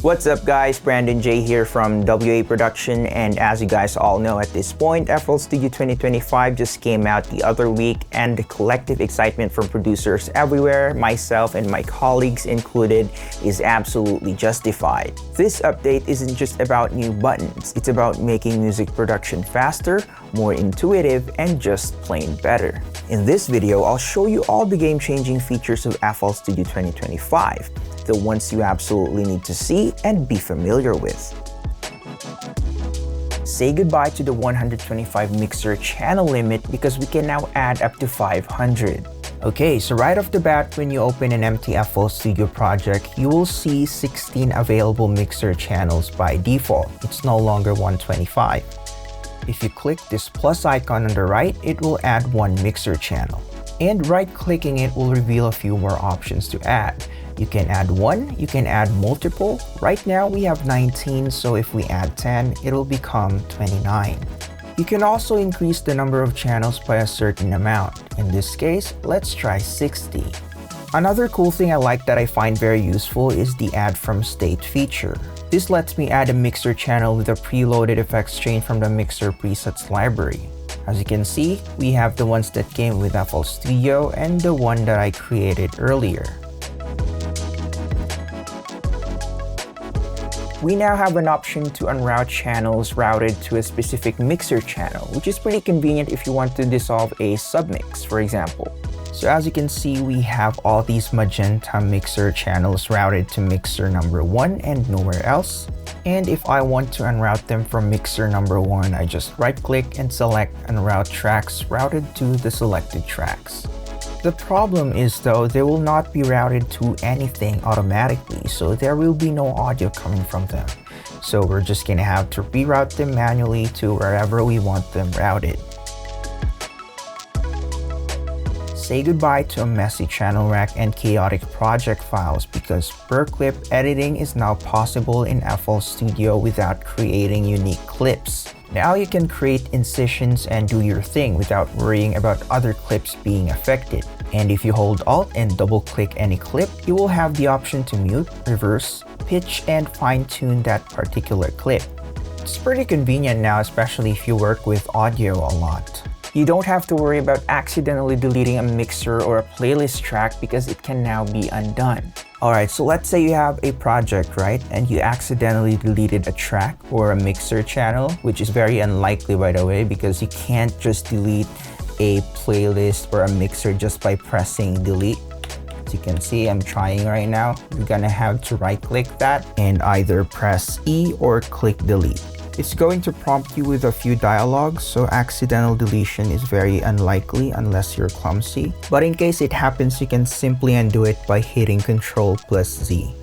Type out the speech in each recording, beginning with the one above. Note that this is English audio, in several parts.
What's up guys, Brandon J here from WA Production, and as you guys all know at this point, FL Studio 2025 just came out the other week, and the collective excitement from producers everywhere, myself and my colleagues included, is absolutely justified. This update isn't just about new buttons, it's about making music production faster, more intuitive, and just plain better. In this video, I'll show you all the game-changing features of FL Studio 2025, the ones you absolutely need to see and be familiar with. Say goodbye to the 125 mixer channel limit because we can now add up to 500. Okay, so right off the bat, when you open an empty FL Studio project, you will see 16 available mixer channels by default. It's no longer 125. If you click this plus icon on the right, it will add one mixer channel. And right-clicking it will reveal a few more options to add. You can add one, you can add multiple. Right now we have 19, so if we add 10, it'll become 29. You can also increase the number of channels by a certain amount. In this case, let's try 60. Another cool thing I like that I find very useful is the Add from State feature. This lets me add a mixer channel with a preloaded effects chain from the mixer presets library. As you can see, we have the ones that came with FL Studio and the one that I created earlier. We now have an option to unroute channels routed to a specific mixer channel, which is pretty convenient if you want to dissolve a submix, for example. So as you can see, we have all these magenta mixer channels routed to mixer number 1 and nowhere else. And if I want to unroute them from mixer number 1, I just right-click and select Unroute Tracks routed to the selected tracks. The problem is though, they will not be routed to anything automatically, so there will be no audio coming from them. So we're just gonna have to reroute them manually to wherever we want them routed. Say goodbye to a messy channel rack and chaotic project files because per clip editing is now possible in FL Studio without creating unique clips. Now you can create incisions and do your thing without worrying about other clips being affected. And if you hold Alt and double-click any clip, you will have the option to mute, reverse, pitch, and fine-tune that particular clip. It's pretty convenient now, especially if you work with audio a lot. You don't have to worry about accidentally deleting a mixer or a playlist track because it can now be undone. Alright, so let's say you have a project, right? And you accidentally deleted a track or a mixer channel, which is very unlikely by the way, because you can't just delete a playlist or a mixer just by pressing delete. As you can see, I'm trying right now. You're gonna have to right-click that and either press E or click delete. It's going to prompt you with a few dialogues, so accidental deletion is very unlikely unless you're clumsy. But in case it happens, you can simply undo it by hitting Ctrl+Z.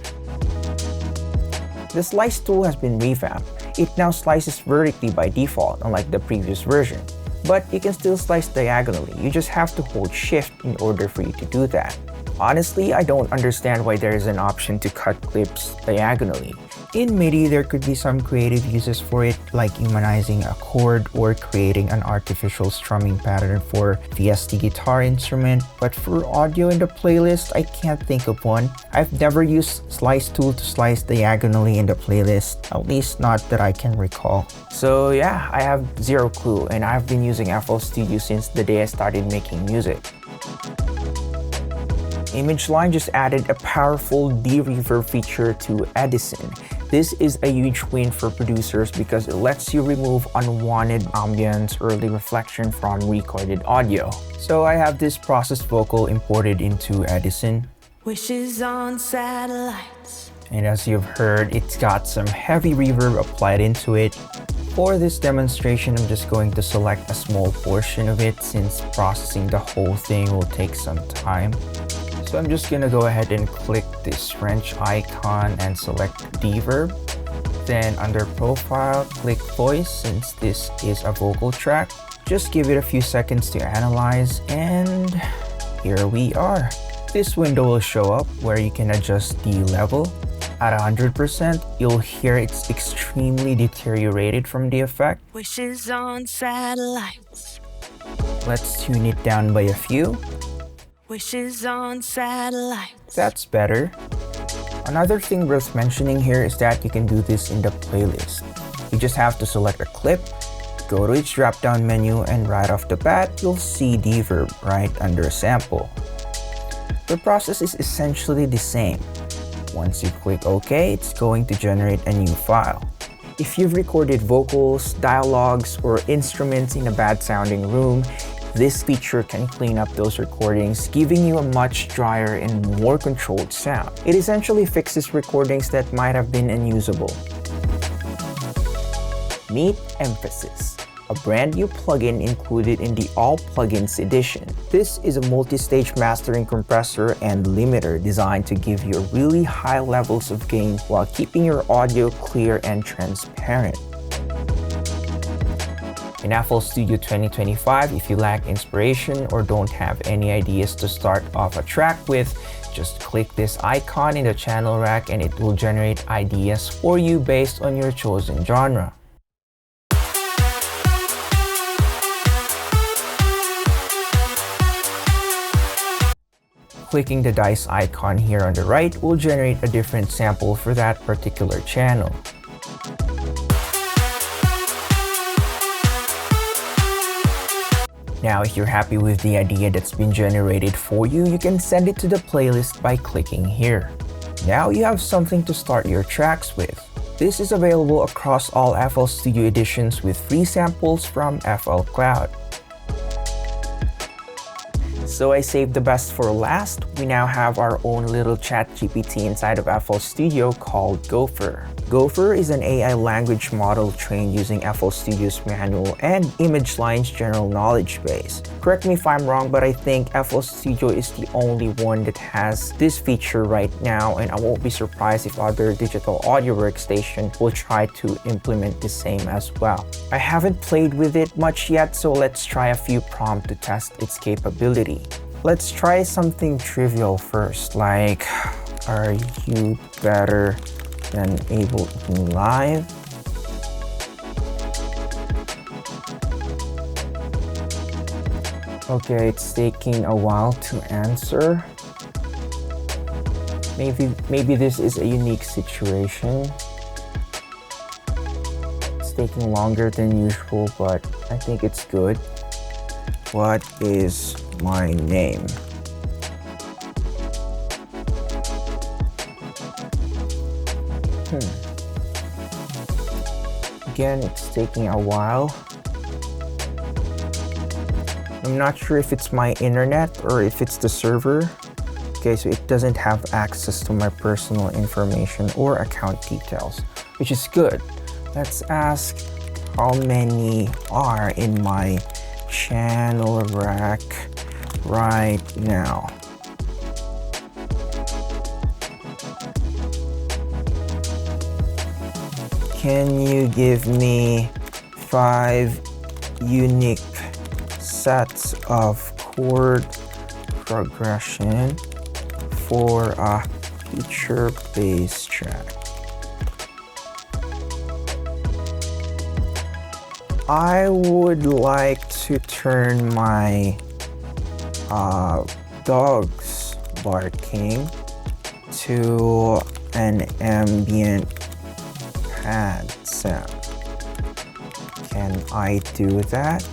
The slice tool has been revamped. It now slices vertically by default, unlike the previous version. But you can still slice diagonally, you just have to hold Shift in order for you to do that. Honestly, I don't understand why there is an option to cut clips diagonally. In MIDI, there could be some creative uses for it, like humanizing a chord or creating an artificial strumming pattern for VST guitar instrument, but for audio in the playlist, I can't think of one. I've never used slice tool to slice diagonally in the playlist, at least not that I can recall. So yeah, I have zero clue, and I've been using FL Studio since the day I started making music. ImageLine just added a powerful de-reverb feature to Edison. This is a huge win for producers because it lets you remove unwanted ambience or early reflection from recorded audio. So I have this processed vocal imported into Edison. Wishes on satellites. And as you've heard, it's got some heavy reverb applied into it. For this demonstration, I'm just going to select a small portion of it since processing the whole thing will take some time. So I'm just gonna go ahead and click this wrench icon and select Deverb. Then under Profile, click Voice since this is a vocal track. Just give it a few seconds to analyze, and here we are. This window will show up where you can adjust the level. At 100%, you'll hear it's extremely deteriorated from the effect. Wishes on satellites. Let's tune it down by a few. Wishes on satellites. That's better. Another thing worth mentioning here is that you can do this in the playlist. You just have to select a clip, go to its drop-down menu, and right off the bat, you'll see Deverb right under sample. The process is essentially the same. Once you click OK, it's going to generate a new file. If you've recorded vocals, dialogues, or instruments in a bad-sounding room, this feature can clean up those recordings, giving you a much drier and more controlled sound. It essentially fixes recordings that might have been unusable. Meet Emphasis, a brand new plugin included in the All Plugins edition. This is a multi-stage mastering compressor and limiter designed to give you really high levels of gain while keeping your audio clear and transparent. In FL Studio 2025, if you lack inspiration or don't have any ideas to start off a track with, just click this icon in the channel rack and it will generate ideas for you based on your chosen genre. Clicking the dice icon here on the right will generate a different sample for that particular channel. Now, if you're happy with the idea that's been generated for you, you can send it to the playlist by clicking here. Now you have something to start your tracks with. This is available across all FL Studio editions with free samples from FL Cloud. So I saved the best for last. We now have our own little chat GPT inside of FL Studio called Gopher. Gopher is an AI language model trained using FL Studio's manual and ImageLine's general knowledge base. Correct me if I'm wrong, but I think FL Studio is the only one that has this feature right now, and I won't be surprised if other digital audio workstation will try to implement the same as well. I haven't played with it much yet, so let's try a few prompts to test its capability. Let's try something trivial first, like, are you better than Ableton Live? Okay, it's taking a while to answer. Maybe this is a unique situation. It's taking longer than usual, but I think it's good. What is my name? Again, it's taking a while. I'm not sure if it's my internet or if it's the server. Okay, so it doesn't have access to my personal information or account details, which is good. Let's ask how many are in my channel rack right now. Can you give me 5 unique sets of chord progression for a feature bass track? I would like to turn my dog's barking to an ambient pad sound. Can I do that?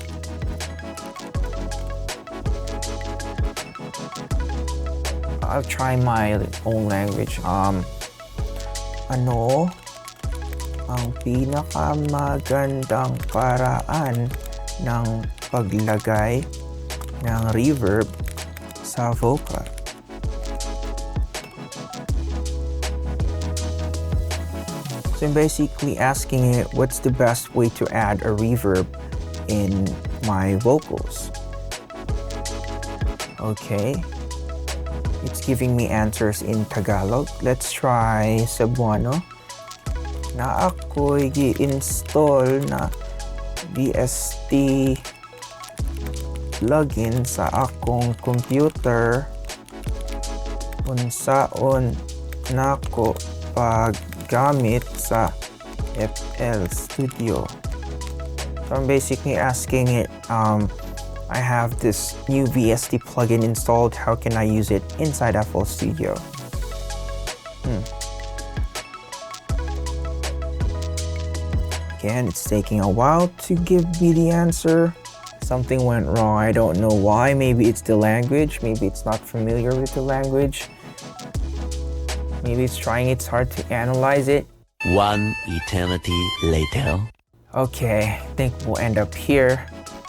I'll try my own language. Ano ang pinakamagandang paraan ng paglagay ng reverb sa vocal? So I'm basically asking it what's the best way to add a reverb in my vocals. Okay, it's giving me answers in Tagalog. Let's try Cebuano. Na ako'y gi-install na VST plugin sa akong computer unsaon nako paggamit sa FL Studio. So I'm basically asking it, I have this new VST plugin installed, how can I use it inside FL Studio? Again, it's taking a while to give me the answer. Something went wrong. I don't know why. Maybe it's the language. Maybe it's not familiar with the language. Maybe it's trying its hard to analyze it. One eternity later. Okay, I think we'll end up here.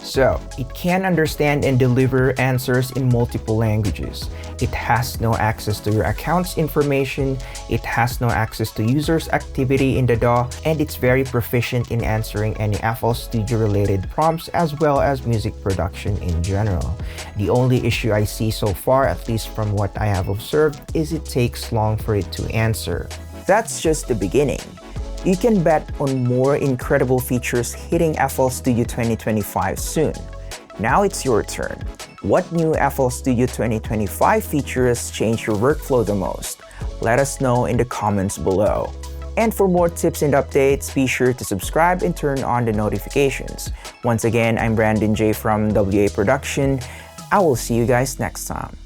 So, it can understand and deliver answers in multiple languages. It has no access to your account's information, it has no access to users' activity in the DAW, and it's very proficient in answering any FL Studio related prompts as well as music production in general. The only issue I see so far, at least from what I have observed, is it takes long for it to answer. That's just the beginning. You can bet on more incredible features hitting FL Studio 2025 soon. Now it's your turn. What new FL Studio 2025 features change your workflow the most? Let us know in the comments below. And for more tips and updates, be sure to subscribe and turn on the notifications. Once again, I'm Brandon J from WA Production. I will see you guys next time.